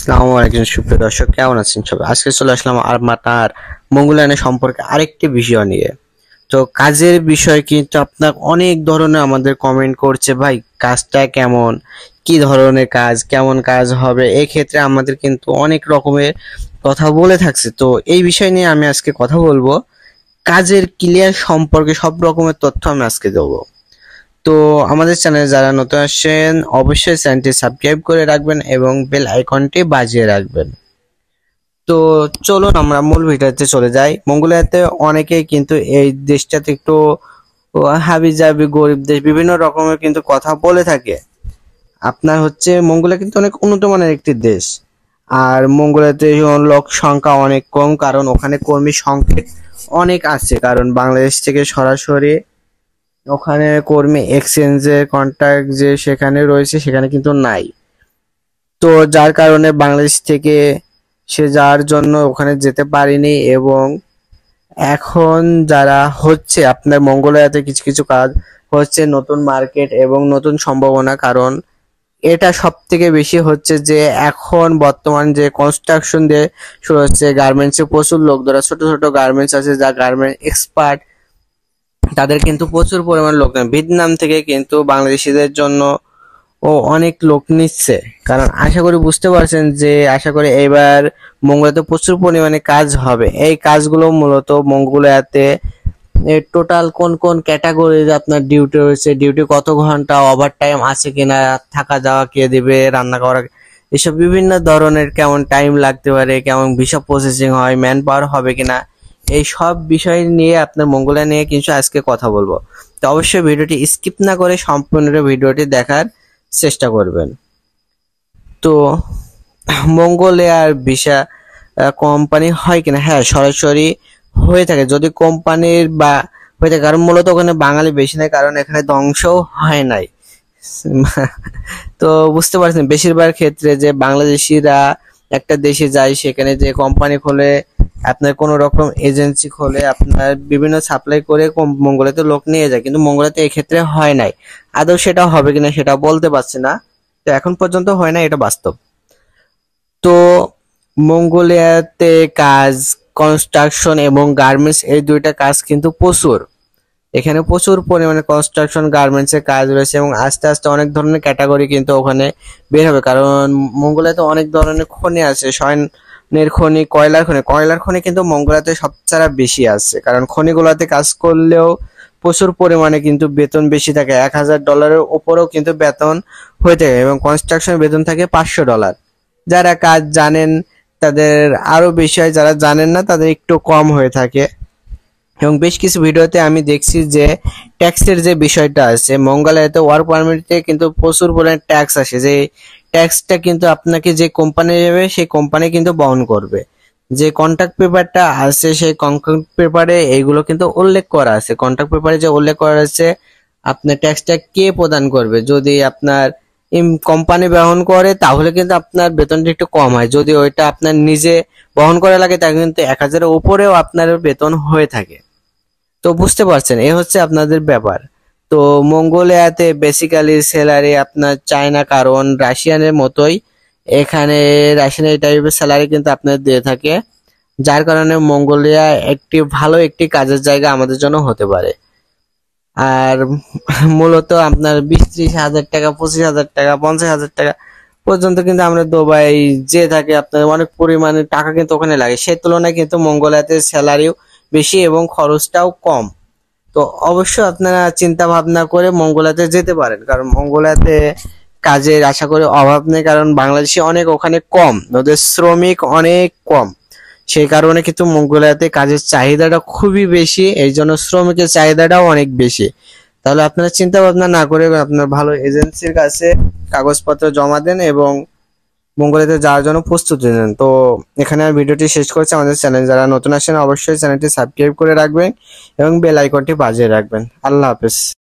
আসসালামু আলাইকুম সুপ্রিয় দর্শক, কেমন আছেন সবাই? আজকে চলে আসলাম আপনার মঙ্গলায়নের সম্পর্কে আরেকটি বিষয় নিয়ে। তো কাজের বিষয় কিন্তু আপনার অনেক ধরনের আমাদের কমেন্ট করছে, ভাই কাজটা কেমন, কি ধরনের কাজ, কেমন কাজ হবে, এই ক্ষেত্রে আমাদের কিন্তু অনেক রকমের কথা বলে থাকছে। তো এই বিষয় নিয়ে আমি আজকে কথা বলবো। কাজের ক্লিয়ার সম্পর্কে সব রকমের তথ্য আমি আজকে দেবো। তো আমাদের চ্যানেলে যারা নতুন আসছেন অবশ্যই চ্যানেলটি সাবস্ক্রাইব করে রাখবেন এবং বেল আইকনটি বাজিয়ে রাখবেন। তো চলুন আমরা মূল ভিডিওতে চলে যাই। মঙ্গোলিয়াতে অনেকেই কিন্তু এই দেশটাতে একটু হাবি জাবি গরিব দেশ বিভিন্ন রকমের কিন্তু কথা বলে থাকে। আপনার হচ্ছে মঙ্গোলিয়া কিন্তু অনেক উন্নত মানের একটি দেশ, আর মঙ্গোলিয়াতে লোক সংখ্যা অনেক কম, কারণ ওখানে কর্মী সংকট অনেক আছে, কারণ বাংলাদেশ থেকে সরাসরি ওখানে কর্মী এক্সচেঞ্জের কন্ট্রাক্ট যে সেখানে রয়েছে সেখানে কিন্তু নাই। তো যার কারণে বাংলাদেশ থেকে সে যার জন্য ওখানে যেতে পারেনি, এবং এখন যারা হচ্ছে আপনার মঙ্গোলিয়াতে কিছু কিছু কাজ হচ্ছে, নতুন মার্কেট এবং নতুন সম্ভাবনা। কারণ এটা সব থেকে বেশি হচ্ছে যে এখন বর্তমান যে কনস্ট্রাকশন দিয়ে শুরু হচ্ছে, গার্মেন্টসে প্রচুর লোক ধরা, ছোট ছোট গার্মেন্টস আছে যা গার্মেন্ট এক্সপার্ট, তাদের কিন্তু প্রচুর পরিমাণ লোক নেয়। ভিয়েতনাম থেকে কিন্তু বাংলাদেশিদের জন্য অনেক লোক নিচ্ছে। কারণ আশা করি বুঝতে পারছেন যে আশা করি এবার মঙ্গোলিয়াতে প্রচুর পরিমাণে কাজ হবে। এই কাজগুলো মূলত মঙ্গোলিয়াতে টোটাল কোন কোন ক্যাটাগরির আপনার ডিউটি রয়েছে, ডিউটি কত ঘন্টা, ওভার টাইম আছে কিনা, থাকা যাওয়া কে দিবে, রান্না করা, এসব বিভিন্ন ধরনের, কেমন টাইম লাগতে পারে, কেমন ভিসা প্রসেসিং হয়, ম্যান পাওয়ার হবে কিনা, এই সব বিষয় নিয়ে আপনার মঙ্গোলিয়া নিয়ে কিছু আজকে কথা বলবো। তো অবশ্যই ভিডিওটি স্কিপ না করে সম্পূর্ণ ভিডিওটি দেখার চেষ্টা করবেন। তো মঙ্গোলিয়ার ভিসা কোম্পানি হয় কিনা? হ্যাঁ, সরাসরি হয়ে থাকে যদি কোম্পানির বা হয়ে থাকে, কারণ মূলত ওখানে বাঙালি বেশি নাই, কারণ এখানে ধ্বংসও হয় নাই। তো বুঝতে পারছেন বেশিরভাগ ক্ষেত্রে যে বাংলাদেশিরা একটা দেশে যায়, সেখানে যে কোম্পানি খোলে, আপনার কোন রকম এজেন্সি খোলে, আপনার বিভিন্ন সাপ্লাই করে মঙ্গোলিয়াতে লোক নিয়ে যায়, কিন্তু মঙ্গোলিয়াতে এক্ষেত্রে হয় নাই। আদৌ সেটা হবে কিনা সেটা বলতে পারছি না, তো এখন পর্যন্ত হয় না, এটা বাস্তব। তো মঙ্গোলিয়াতে কাজ, কনস্ট্রাকশন এবং গার্মেন্টস, এই দুইটা কাজ কিন্তু প্রচুর। এখানে প্রচুর পরিমাণে কনস্ট্রাকশন গার্মেন্টস এর কাজ রয়েছে, এবং আস্তে আস্তে অনেক ধরনের ক্যাটাগরি কিন্তু ওখানে বের হবে। কারণ মঙ্গোলিয়াতে অনেক ধরনের খনি আছে, স্বর্ণের খনি, কয়লার খনি কিন্তু মঙ্গোলিয়াতে সবচেয়ে বেশি আছে। কারণ খনিগুলোতে কাজ করলেও প্রচুর পরিমাণে কিন্তু বেতন বেশি থাকে, $1000 উপরেও কিন্তু বেতন হয়ে থাকে, এবং কনস্ট্রাকশন বেতন থাকে $500। যারা কাজ জানেন তাদের আরো বেশি হয়, যারা জানেন না তাদের একটু কম হয়ে থাকে। এবং বেশ কিছু ভিডিওতে আমি দেখছি যে ট্যাক্সের যে বিষয়টা আছে, মঙ্গোলিয়াতে ওয়ার্ক পারমিটে কিন্তু প্রচুর পরিমাণে ট্যাক্স আসে, যে ট্যাক্সটা কিন্তু আপনাকে যে কোম্পানি যাবে সেই কোম্পানি কিন্তু বহন করবে। যে কন্ট্রাক্ট পেপারটা আছে সেই কন্ট্রাক্ট পেপারে এইগুলো কিন্তু উল্লেখ করা আছে, কন্ট্রাক্ট পেপারে যে উল্লেখ করা আছে আপনার ট্যাক্সটা কে প্রদান করবে। যদি আপনার কোম্পানি বহন করে তাহলে কিন্তু আপনার বেতনটা একটু কম হয়, যদি ওইটা আপনার নিজে বহন করা লাগে তাহলে কিন্তু 1000-এর উপরেও আপনার বেতন হয়ে থাকে। তো বুঝতে পারছেন এই হচ্ছে আপনাদের ব্যাপার। তো মঙ্গোলিয়াতে বেসিক্যালি স্যালারি আপনার চায়না, কারণ রাশিয়ানের মতোই এখানে রাশিয়ান এই টাইপের স্যালারি কিন্তু আপনার দিয়ে থাকে, যার কারণে মঙ্গোলিয়া একটি ভালো একটি কাজের জায়গা আমাদের জন্য হতে পারে। আর মূলত আপনার 20-30 হাজার টাকা, 25,000 টাকা, 50,000 টাকা পর্যন্ত কিন্তু আমরা দুবাই যে থাকে, আপনার অনেক পরিমাণে টাকা কিন্তু ওখানে লাগে। সেই তুলনায় কিন্তু মঙ্গোলিয়াতে স্যালারিও বেশি এবং খরচটাও কম। তো অবশ্যই আপনারা চিন্তা ভাবনা করে মঙ্গোলিয়াতে যেতে পারেন, কারণ মঙ্গোলিয়াতে কাজের আশা করি অভাব নেই, কারণ বাংলাদেশি অনেক ওখানে কম, ওদের শ্রমিক অনেক কম, সেই কারণে কিন্তু মঙ্গোলিয়াতে কাজের চাহিদাটা খুবই বেশি, এই জন্য শ্রমিকের চাহিদাটাও অনেক বেশি। তাহলে আপনারা চিন্তা ভাবনা না করে আপনার ভালো এজেন্সির কাছে কাগজপত্র জমা দেন এবং মঙ্গোলিয়াতে যাওয়ার জন্য প্রস্তুতি নেন। তো এখানে আর ভিডিওটি শেষ করছি। আমাদের চ্যানেল যারা নতুন আসেন অবশ্যই চ্যানেলটি সাবস্ক্রাইব করে রাখবেন এবং বেল আইকনটি বাজিয়ে রাখবেন। আল্লাহ হাফেজ।